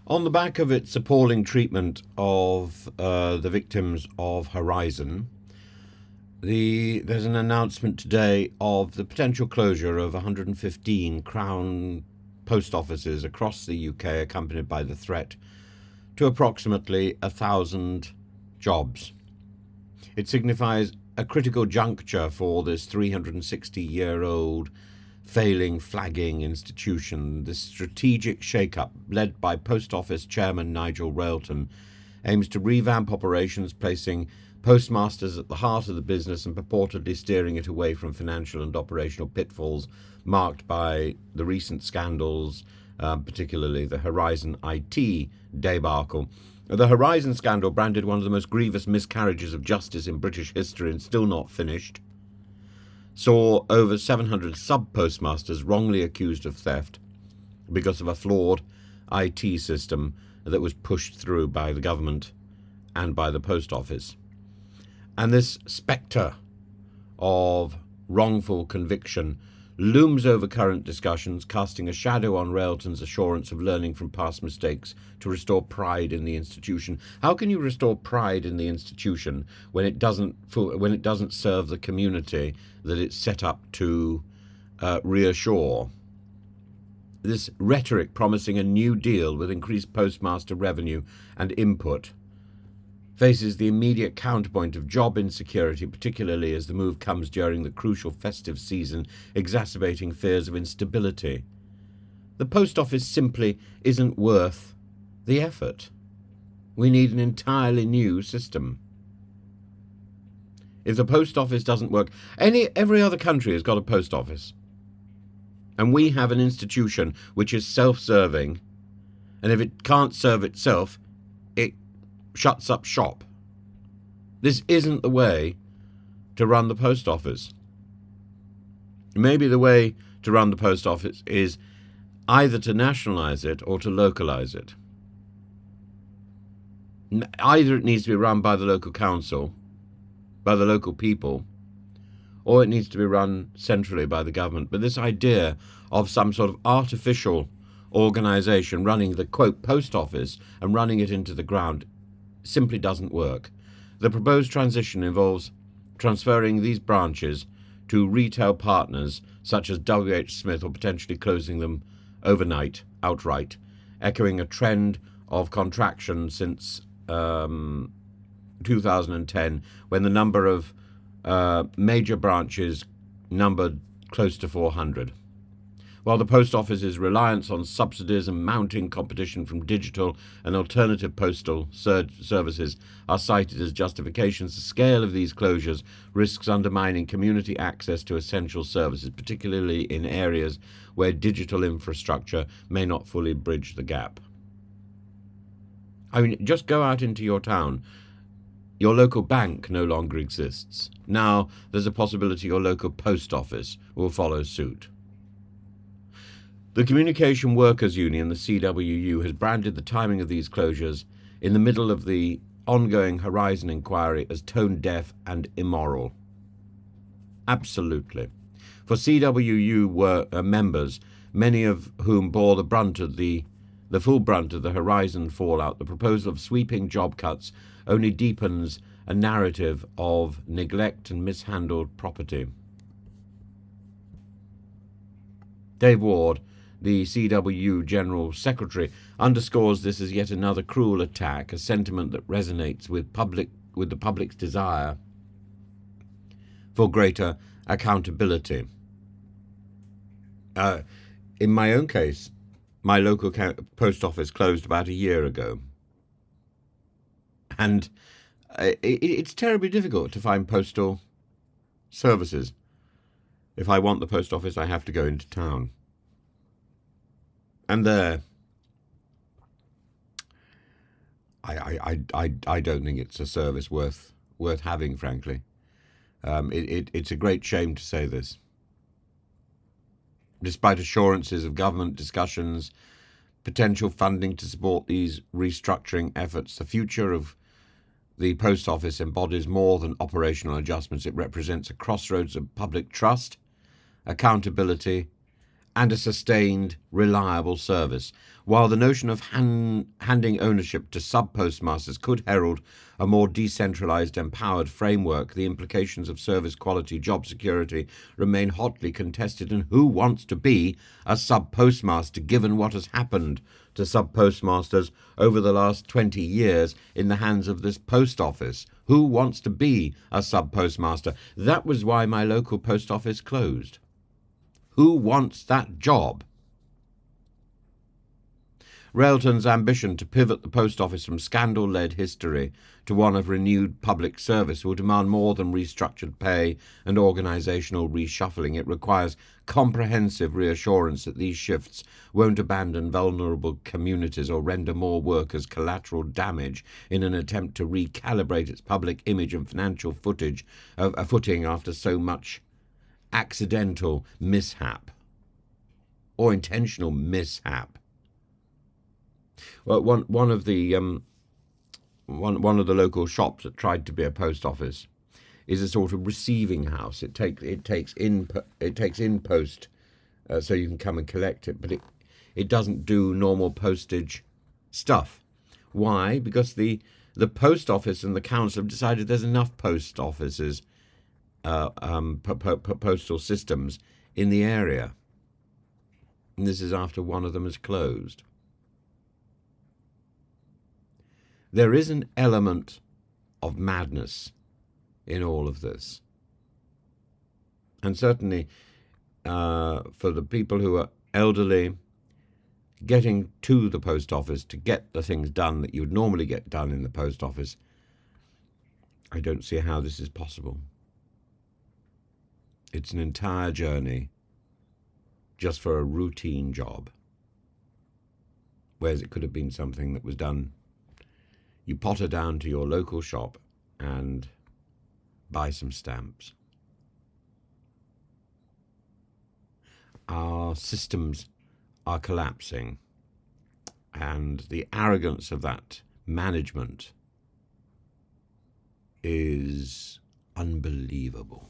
On the back of its appalling treatment of the victims of Horizon, there's an announcement today of the potential closure of 115 Crown post offices across the UK, accompanied by the threat to approximately 1,000 jobs. It signifies a critical juncture for this 360-year-old failing, flagging institution. This strategic shake-up, led by Post Office Chairman Nigel Railton, aims to revamp operations, placing postmasters at the heart of the business and purportedly steering it away from financial and operational pitfalls marked by the recent scandals, particularly the Horizon IT debacle. The Horizon scandal, branded one of the most grievous miscarriages of justice in British history and still not finished, saw over 700 sub-postmasters wrongly accused of theft because of a flawed IT system that was pushed through by the government and by the post office. And this spectre of wrongful conviction looms over current discussions, casting a shadow on Railton's assurance of learning from past mistakes to restore pride in the institution. How can you restore pride in the institution when it doesn't serve the community that it's set up to reassure? This rhetoric promising a new deal with increased postmaster revenue and input faces the immediate counterpoint of job insecurity, particularly as the move comes during the crucial festive season, exacerbating fears of instability. The post office simply isn't worth the effort. We need an entirely new system. If the post office doesn't work, every other country has got a post office. And we have an institution which is self-serving, and if it can't serve itself, it shuts up shop. This isn't the way to run the post office. Maybe the way to run the post office is either to nationalise it or to localise it. Either it needs to be run by the local council, by the local people, or it needs to be run centrally by the government. But this idea of some sort of artificial organisation running the, quote, post office and running it into the ground simply doesn't work. The proposed transition involves transferring these branches to retail partners such as WH Smith, or potentially closing them overnight, outright, echoing a trend of contraction since 2010, when the number of major branches numbered close to 400. While the post office's reliance on subsidies and mounting competition from digital and alternative postal services are cited as justifications, the scale of these closures risks undermining community access to essential services, particularly in areas where digital infrastructure may not fully bridge the gap. I mean, just go out into your town. Your local bank no longer exists. Now there's a possibility your local post office will follow suit. The Communication Workers Union, the CWU, has branded the timing of these closures in the middle of the ongoing Horizon inquiry as tone-deaf and immoral. Absolutely. For CWU members, many of whom bore the full brunt of the Horizon fallout, the proposal of sweeping job cuts only deepens a narrative of neglect and mishandled property. Dave Ward, the CWU General Secretary, underscores this as yet another cruel attack, a sentiment that resonates with the public's desire for greater accountability. In my own case, my local post office closed about a year ago. And it's terribly difficult to find postal services. If I want the post office, I have to go into town. And there, I don't think it's a service worth having, frankly. It's a great shame to say this. Despite assurances of government discussions, potential funding to support these restructuring efforts, the future of the post office embodies more than operational adjustments. It represents a crossroads of public trust, accountability, and a sustained, reliable service. While the notion of handing ownership to sub-postmasters could herald a more decentralised, empowered framework, the implications of service quality, job security remain hotly contested. And who wants to be a sub-postmaster, given what has happened to sub-postmasters over the last 20 years in the hands of this post office? Who wants to be a sub-postmaster? That was why my local post office closed. Who wants that job? Railton's ambition to pivot the post office from scandal-led history to one of renewed public service will demand more than restructured pay and organisational reshuffling. It requires comprehensive reassurance that these shifts won't abandon vulnerable communities or render more workers collateral damage in an attempt to recalibrate its public image and financial footing after so much accidental mishap or intentional mishap. Well, one of the local shops that tried to be a post office is a sort of receiving house. It takes in post, so you can come and collect it, but it doesn't do normal postage stuff. Why? Because the post office and the council have decided there's enough post offices, postal systems in the area. And this is after one of them has closed. There is an element of madness in all of this. And certainly for the people who are elderly, getting to the post office to get the things done that you would normally get done in the post office, I don't see how this is possible. It's an entire journey just for a routine job, whereas it could have been something that was done. You potter down to your local shop and buy some stamps. Our systems are collapsing, and the arrogance of that management is unbelievable.